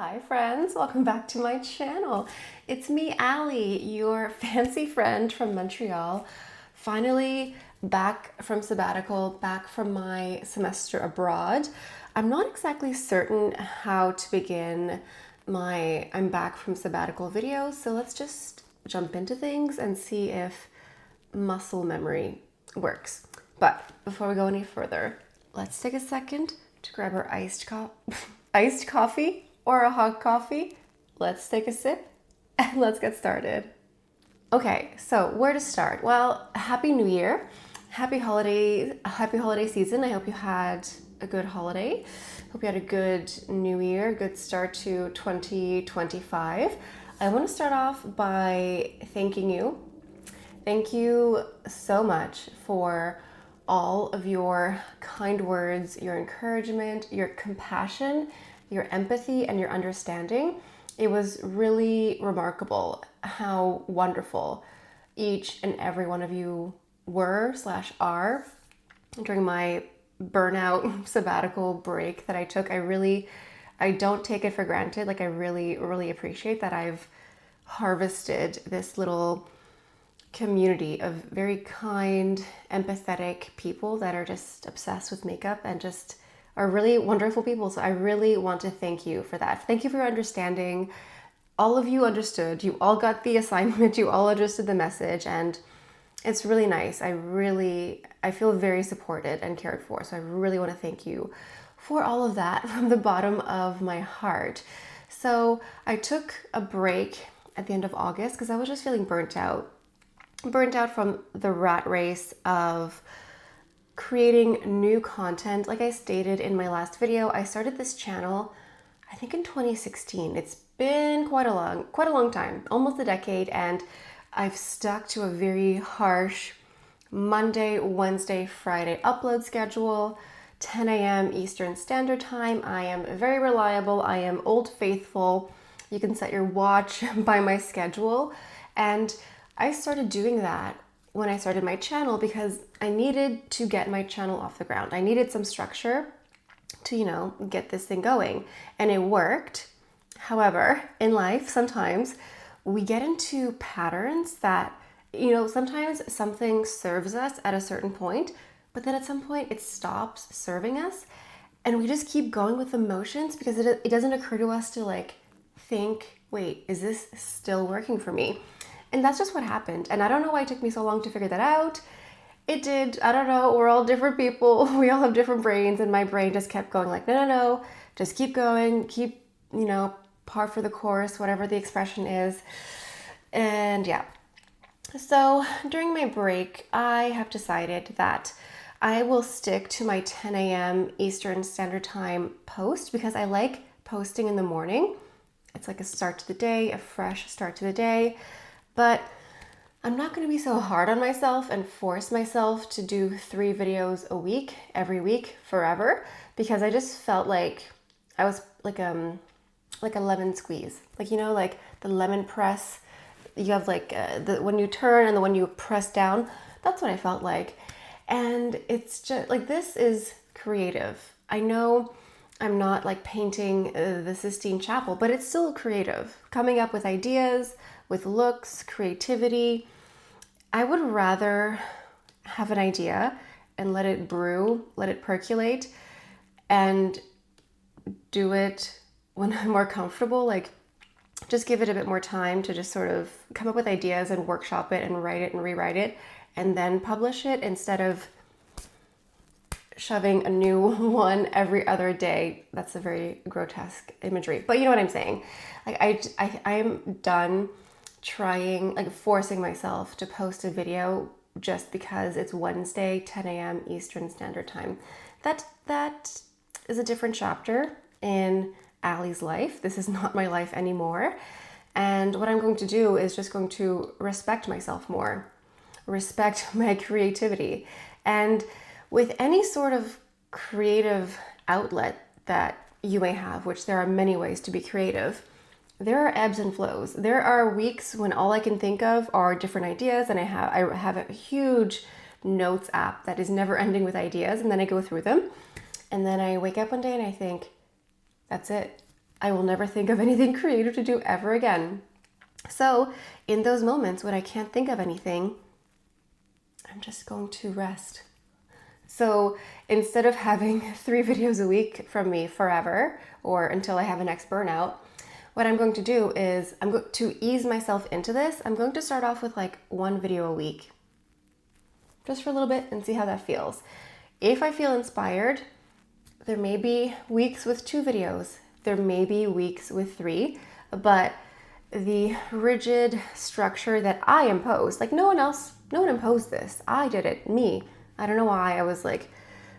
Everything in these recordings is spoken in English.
Hi friends, welcome back to my channel. It's me, Allie, your fancy friend from Montreal. Finally back from sabbatical, back from my semester abroad. I'm not exactly certain how to begin my I'm back from sabbatical video, so let's just jump into things and see if muscle memory works. But before we go any further, let's take a second to grab our iced coffee or a hot coffee. Let's take a sip and let's get started. Okay, so where to start? Well, Happy New Year. Happy holiday season. I hope you had a good holiday. Hope you had a good new year, good start to 2025. I want to start off by thanking you. Thank you so much for all of your kind words, your encouragement, your compassion, your empathy, and your understanding. It was really remarkable how wonderful each and every one of you were/are during my burnout sabbatical break that I took. I don't take it for granted. Like I really appreciate that I've harvested this little community of very kind, empathetic people that are just obsessed with makeup and just are really wonderful people. So I really want to thank you for that. Thank you for your understanding. All of you understood. You all got the assignment. You all understood the message, and it's really nice. I feel very supported and cared for. So I really want to thank you for all of that from the bottom of my heart. So I took a break at the end of August because I was just feeling burnt out from the rat race of creating new content. Like I stated in my last video, I started this channel, I think in 2016. It's been quite a long time, almost a decade, and I've stuck to a very harsh Monday, Wednesday, Friday upload schedule, 10 a.m. Eastern Standard Time. I am very reliable. I am old faithful. You can set your watch by my schedule. And I started doing that when I started my channel because I needed to get my channel off the ground. I needed some structure to, get this thing going. And it worked. However, in life, sometimes we get into patterns that, sometimes something serves us at a certain point, but then at some point it stops serving us. And we just keep going with the motions because it doesn't occur to us to think, wait, is this still working for me? And that's just what happened. And I don't know why it took me so long to figure that out. It did. I don't know. We're all different people. We all have different brains. And my brain just kept going no. Just keep going. Keep, par for the course, whatever the expression is. And yeah. So during my break, I have decided that I will stick to my 10 a.m. Eastern Standard Time post because I like posting in the morning. It's like a start to the day, a fresh start to the day. But I'm not going to be so hard on myself and force myself to do 3 videos a week, every week, forever, because I just felt like I was like a lemon squeeze. Like the lemon press, you have when you turn and the when you press down, that's what I felt like. And it's just this is creative. I know I'm not painting the Sistine Chapel, but it's still creative. Coming up with ideas, with looks, creativity. I would rather have an idea and let it brew, let it percolate, and do it when I'm more comfortable. Just give it a bit more time to just sort of come up with ideas and workshop it and write it and rewrite it and then publish it instead of shoving a new one every other day. That's a very grotesque imagery, but you know what I'm saying. I'm done trying, forcing myself to post a video just because it's Wednesday, 10 a.m. Eastern Standard Time. That is a different chapter in Allie's life. This is not my life anymore. And what I'm going to do is just going to respect myself more, respect my creativity. And with any sort of creative outlet that you may have, which there are many ways to be creative, there are ebbs and flows. There are weeks when all I can think of are different ideas, and I have a huge notes app that is never ending with ideas, and then I go through them, and then I wake up one day and I think, that's it. I will never think of anything creative to do ever again. So in those moments when I can't think of anything, I'm just going to rest. So instead of having 3 videos a week from me forever or until I have a next burnout, what I'm going to do is I'm going to ease myself into this. I'm going to start off with like 1 video a week, just for a little bit, and see how that feels. If I feel inspired, there may be weeks with 2 videos. There may be weeks with 3, but the rigid structure that I imposed, like no one imposed this. I did it, me. I don't know why I was like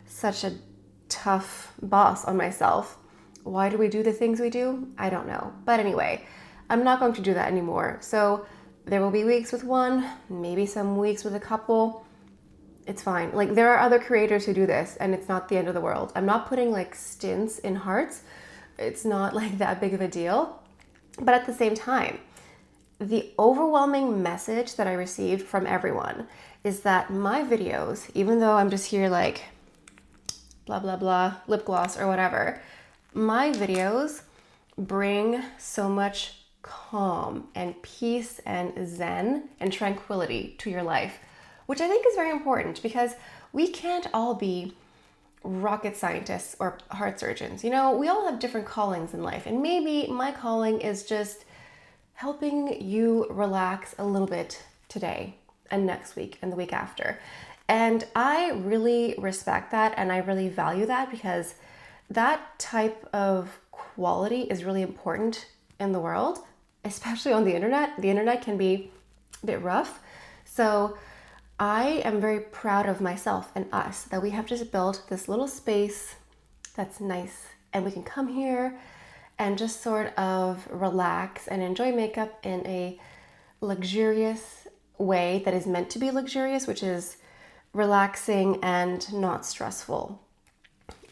such a tough boss on myself. Why do we do the things we do? I don't know. But anyway, I'm not going to do that anymore. So there will be weeks with 1, maybe some weeks with a couple. It's fine. Like there are other creators who do this and it's not the end of the world. I'm not putting like stints in hearts. It's not like that big of a deal. But at the same time, the overwhelming message that I received from everyone is that my videos, even though I'm just here like blah, blah, blah, lip gloss or whatever, my videos bring so much calm and peace and zen and tranquility to your life, which I think is very important because we can't all be rocket scientists or heart surgeons. You know, we all have different callings in life, and maybe my calling is just helping you relax a little bit today and next week and the week after. And I really respect that and I really value that because that type of quality is really important in the world, especially on the internet. The internet can be a bit rough. So I am very proud of myself and us that we have just built this little space that's nice and we can come here and just sort of relax and enjoy makeup in a luxurious way that is meant to be luxurious, which is relaxing and not stressful.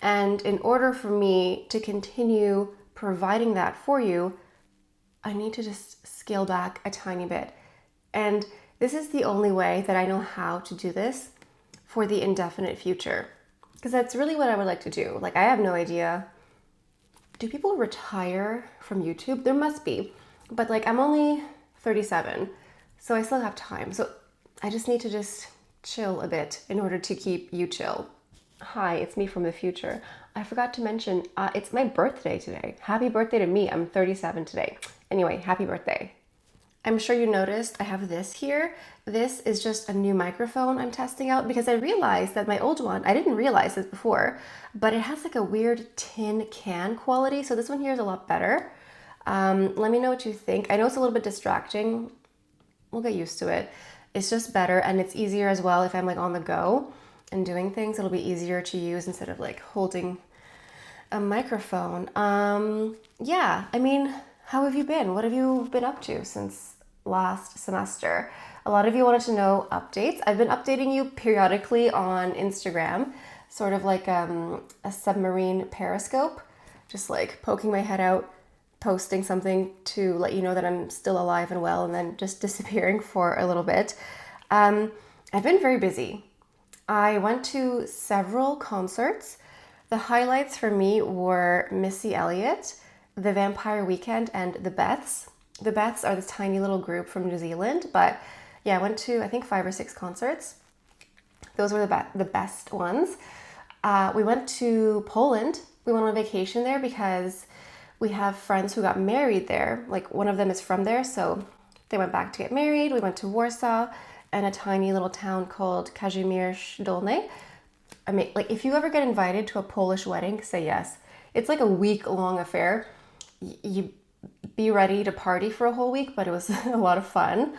And in order for me to continue providing that for you, I need to just scale back a tiny bit. And this is the only way that I know how to do this for the indefinite future. Because that's really what I would like to do. Like, I have no idea. Do people retire from YouTube? There must be. But like, I'm only 37, so I still have time. So I just need to just chill a bit in order to keep you chill. Hi, it's me from the future. I forgot to mention, it's my birthday today. Happy birthday to me. I'm 37 today. Anyway, happy birthday. I'm sure you noticed I have this here. This is just a new microphone I'm testing out because I realized that my old one, I didn't realize this before, but it has like a weird tin can quality. So this one here is a lot better. Let me know what you think. I know it's a little bit distracting. We'll get used to it. It's just better and it's easier as well if I'm like on the go and doing things. It'll be easier to use instead of like holding a microphone. Yeah, I mean, how have you been? What have you been up to since last semester? A lot of you wanted to know updates. I've been updating you periodically on Instagram, sort of like a submarine periscope, just like poking my head out, posting something to let you know that I'm still alive and well, and then just disappearing for a little bit. I've been very busy. I went to several concerts. The highlights for me were Missy Elliott, The Vampire Weekend, and The Beths. The Beths are this tiny little group from New Zealand, but yeah, I went to I think 5 or 6 concerts. Those were the best ones. We went to Poland. We went on vacation there because we have friends who got married there. Like one of them is from there, so they went back to get married. We went to Warsaw and a tiny little town called Kazimierz Dolny. I mean, like if you ever get invited to a Polish wedding, say yes. It's like a week-long affair. You be ready to party for a whole week, but it was a lot of fun.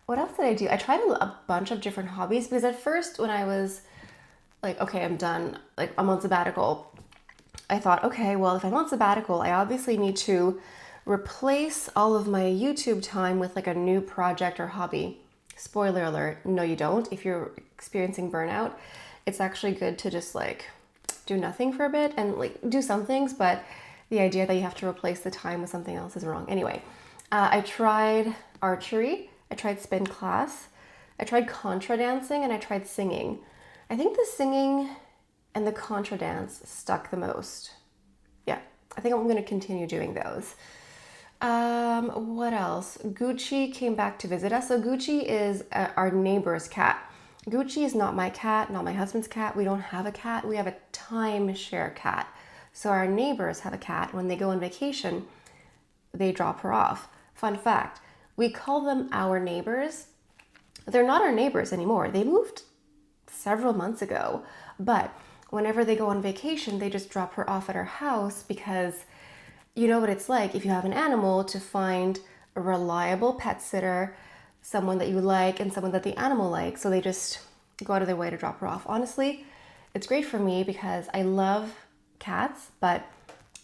What else did I do? I tried a bunch of different hobbies because at first when I was like, okay, I'm done, like I'm on sabbatical, I thought, okay, well, if I'm on sabbatical, I obviously need to replace all of my YouTube time with like a new project or hobby. Spoiler alert, no you don't. If you're experiencing burnout, it's actually good to just like do nothing for a bit and like do some things, but the idea that you have to replace the time with something else is wrong. Anyway, I tried archery, I tried spin class, I tried contra dancing, and I tried singing. I think the singing and the contra dance stuck the most. Yeah, I think I'm going to continue doing those. What else? Gucci came back to visit us. So Gucci is our neighbor's cat. Gucci is not my cat, not my husband's cat. We don't have a cat. We have a timeshare cat. So our neighbors have a cat. When they go on vacation, they drop her off. Fun fact, we call them our neighbors. They're not our neighbors anymore. They moved several months ago, but whenever they go on vacation, they just drop her off at our house because you know what it's like if you have an animal to find a reliable pet sitter, someone that you like and someone that the animal likes. So they just go out of their way to drop her off. Honestly, it's great for me because I love cats, but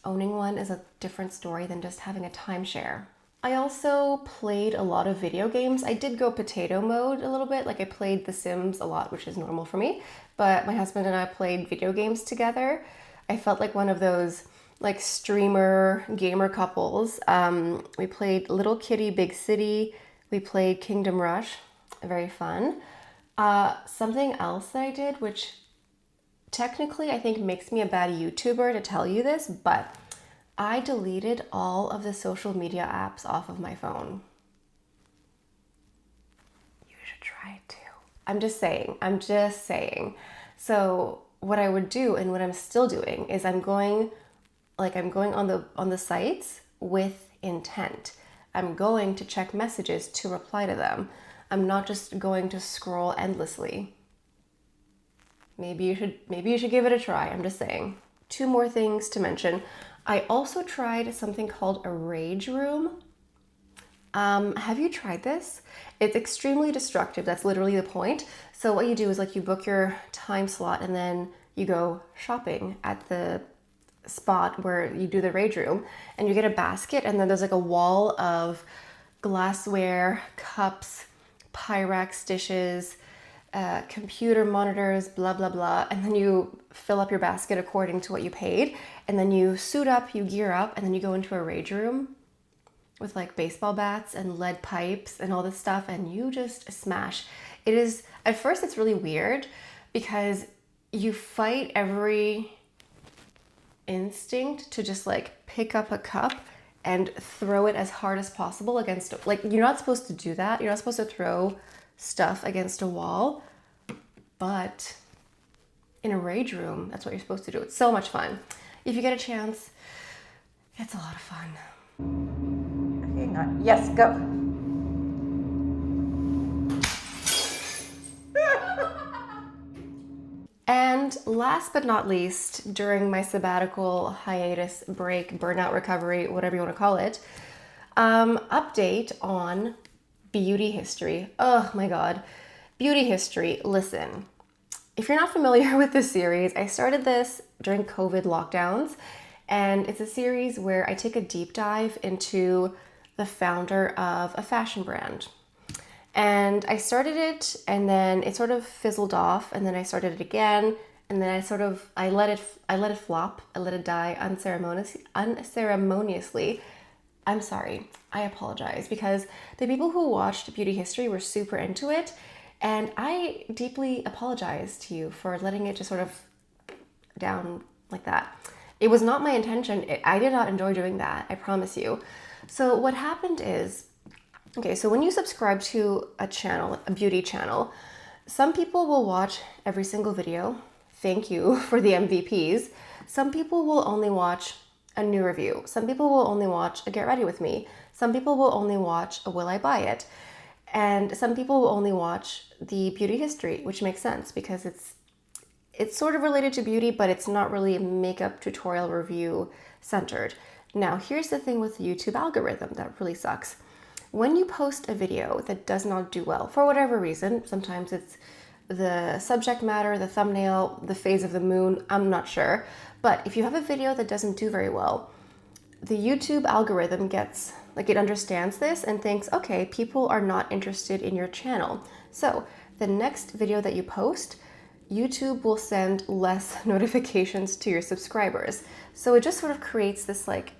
owning one is a different story than just having a timeshare. I also played a lot of video games. I did go potato mode a little bit. Like I played The Sims a lot, which is normal for me. But my husband and I played video games together. I felt like one of those like streamer gamer couples. We played Little Kitty, Big City. We played Kingdom Rush. Very fun. Something else that I did, which technically I think makes me a bad YouTuber to tell you this, but I deleted all of the social media apps off of my phone. You should try it too. I'm just saying. So what I would do and what I'm still doing is I'm going on the sites with intent. I'm going to check messages to reply to them. I'm not just going to scroll endlessly. Maybe you should give it a try. I'm just saying. 2 more things to mention. I also tried something called a rage room. Have you tried this? It's extremely destructive. That's literally the point. So what you do is like you book your time slot and then you go shopping at the spot where you do the rage room and you get a basket and then there's like a wall of glassware, cups, Pyrex dishes, computer monitors, blah, blah, blah. And then you fill up your basket according to what you paid. And then you suit up, you gear up, and then you go into a rage room with like baseball bats and lead pipes and all this stuff. And you just smash. It is, at first it's really weird because you fight every instinct to just like pick up a cup and throw it as hard as possible against, like you're not supposed to do that. You're not supposed to throw stuff against a wall, but in a rage room, that's what you're supposed to do. It's so much fun. If you get a chance, it's a lot of fun. Hang on. Yes, go. And last but not least, during my sabbatical, hiatus, break, burnout recovery, whatever you want to call it, update on beauty history. Oh my God. Beauty history. Listen, if you're not familiar with this series, I started this during COVID lockdowns, and it's a series where I take a deep dive into the founder of a fashion brand. And I started it and then it sort of fizzled off, and then I started it again, and then I let it flop. I let it die unceremoniously. I'm sorry. I apologize because the people who watched Beauty History were super into it, and I deeply apologize to you for letting it just sort of down like that. It was not my intention. I did not enjoy doing that. I promise you. So what happened is, okay, so when you subscribe to a channel, a beauty channel, some people will watch every single video. Thank you for the MVPs. Some people will only watch a new review. Some people will only watch a get ready with me. Some people will only watch a will I buy it. And some people will only watch the beauty history, which makes sense because it's sort of related to beauty, but it's not really makeup tutorial review centered. Now, here's the thing with the YouTube algorithm that really sucks. When you post a video that does not do well, for whatever reason, sometimes it's the subject matter, the thumbnail, the phase of the moon, I'm not sure. But if you have a video that doesn't do very well, the YouTube algorithm gets Like it understands this and thinks, okay, people are not interested in your channel. So the next video that you post, YouTube will send less notifications to your subscribers. So it just sort of creates this like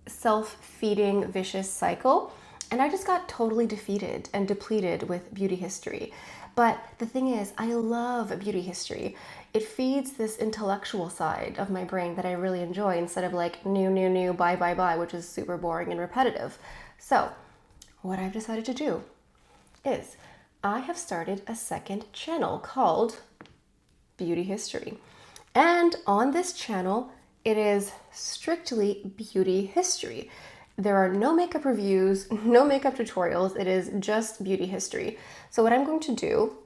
self-feeding vicious cycle. And I just got totally defeated and depleted with beauty history. But the thing is, I love beauty history. It feeds this intellectual side of my brain that I really enjoy instead of like new, buy, which is super boring and repetitive. So what I've decided to do is I have started a second channel called Beauty History. And on this channel, it is strictly beauty history. There are no makeup reviews, no makeup tutorials. It is just beauty history. So what I'm going to do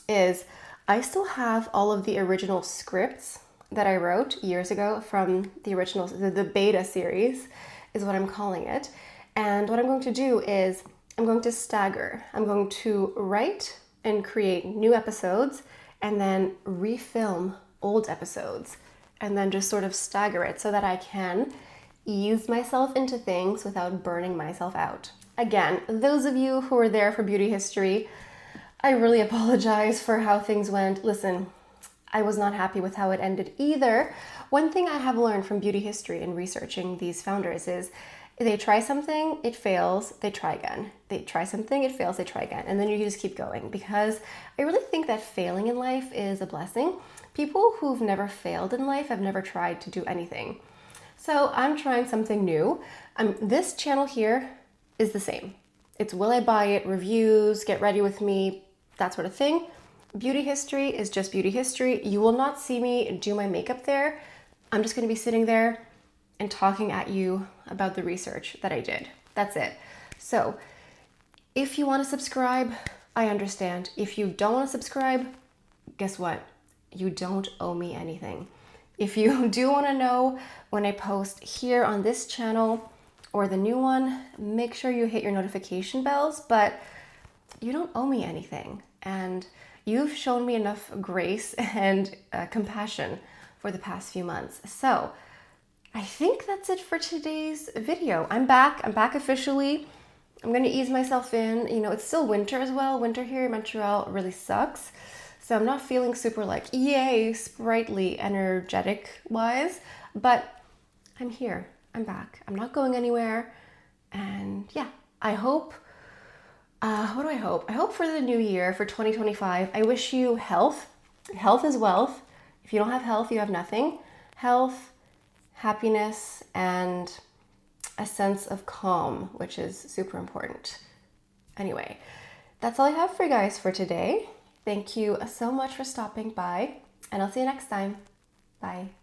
is I still have all of the original scripts that I wrote years ago from the original, the beta series is what I'm calling it. And what I'm going to do is I'm going to stagger. I'm going to write and create new episodes and then refilm old episodes and then just sort of stagger it so that I can ease myself into things without burning myself out. Again, those of you who are there for beauty history, I really apologize for how things went. Listen, I was not happy with how it ended either. One thing I have learned from beauty history and researching these founders is they try something, it fails, they try again. They try something, it fails, they try again. And then you just keep going, because I really think that failing in life is a blessing. People who've never failed in life have never tried to do anything. So I'm trying something new. This channel here is the same. It's will I buy it, reviews, get ready with me, that sort of thing. Beauty history is just beauty history. You will not see me do my makeup there. I'm just gonna be sitting there and talking at you about the research that I did. That's it. So if you wanna subscribe, I understand. If you don't wanna subscribe, guess what? You don't owe me anything. If you do want to know when I post here on this channel or the new one, make sure you hit your notification bells, but you don't owe me anything. And you've shown me enough grace and compassion for the past few months. So I think that's it for today's video. I'm back officially. I'm going to ease myself in. You know, it's still winter as well. Winter here in Montreal really sucks. So I'm not feeling super like, yay, sprightly, energetic wise, but I'm here, I'm back. I'm not going anywhere. And yeah, I hope, what do I hope? I hope for the new year, for 2025, I wish you health. Health is wealth. If you don't have health, you have nothing. Health, happiness, and a sense of calm, which is super important. Anyway, that's all I have for you guys for today. Thank you so much for stopping by, and I'll see you next time. Bye.